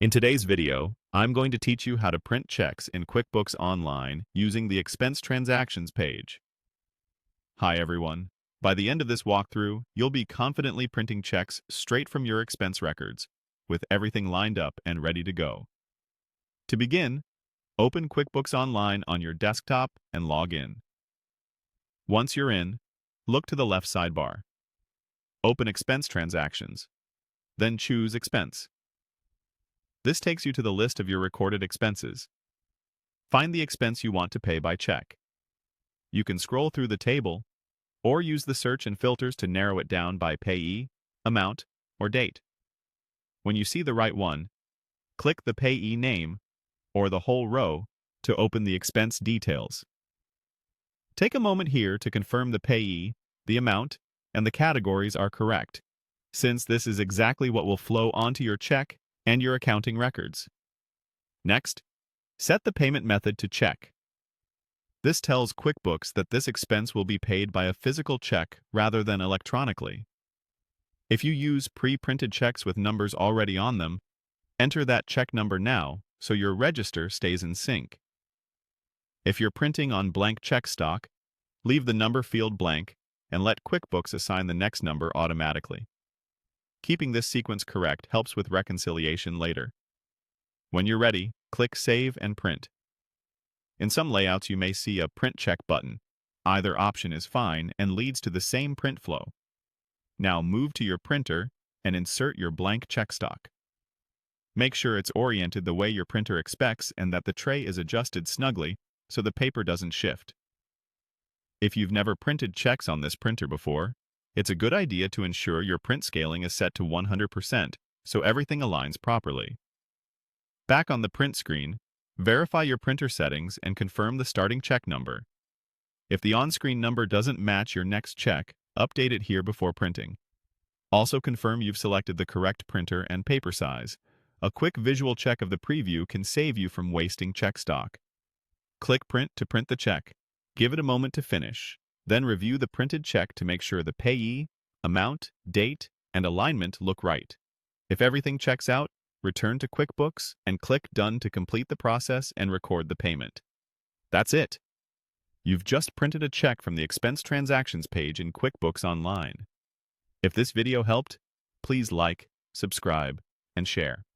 In today's video, I'm going to teach you how to print checks in QuickBooks Online using the Expense Transactions page. Hi everyone. By the end of this walkthrough, you'll be confidently printing checks straight from your expense records, with everything lined up and ready to go. To begin, open QuickBooks Online on your desktop and log in. Once you're in, look to the left sidebar. Open Expense Transactions, then choose Expense. This takes you to the list of your recorded expenses. Find the expense you want to pay by check. You can scroll through the table or use the search and filters to narrow it down by payee, amount, or date. When you see the right one, click the payee name or the whole row to open the expense details. Take a moment here to confirm the payee, the amount, and the categories are correct, since this is exactly what will flow onto your check and your accounting records. Next, set the payment method to check. This tells QuickBooks that this expense will be paid by a physical check rather than electronically. If you use pre-printed checks with numbers already on them, enter that check number now so your register stays in sync. If you're printing on blank check stock, leave the number field blank and let QuickBooks assign the next number automatically. Keeping this sequence correct helps with reconciliation later. When you're ready, click Save and Print. In some layouts, you may see a Print Check button. Either option is fine and leads to the same print flow. Now move to your printer and insert your blank check stock. Make sure it's oriented the way your printer expects and that the tray is adjusted snugly so the paper doesn't shift. If you've never printed checks on this printer before, it's a good idea to ensure your print scaling is set to 100% so everything aligns properly. Back on the print screen, verify your printer settings and confirm the starting check number. If the on-screen number doesn't match your next check, update it here before printing. Also confirm you've selected the correct printer and paper size. A quick visual check of the preview can save you from wasting check stock. Click Print to print the check. Give it a moment to finish. Then review the printed check to make sure the payee, amount, date, and alignment look right. If everything checks out, return to QuickBooks and click Done to complete the process and record the payment. That's it. You've just printed a check from the Expense Transactions page in QuickBooks Online. If this video helped, please like, subscribe, and share.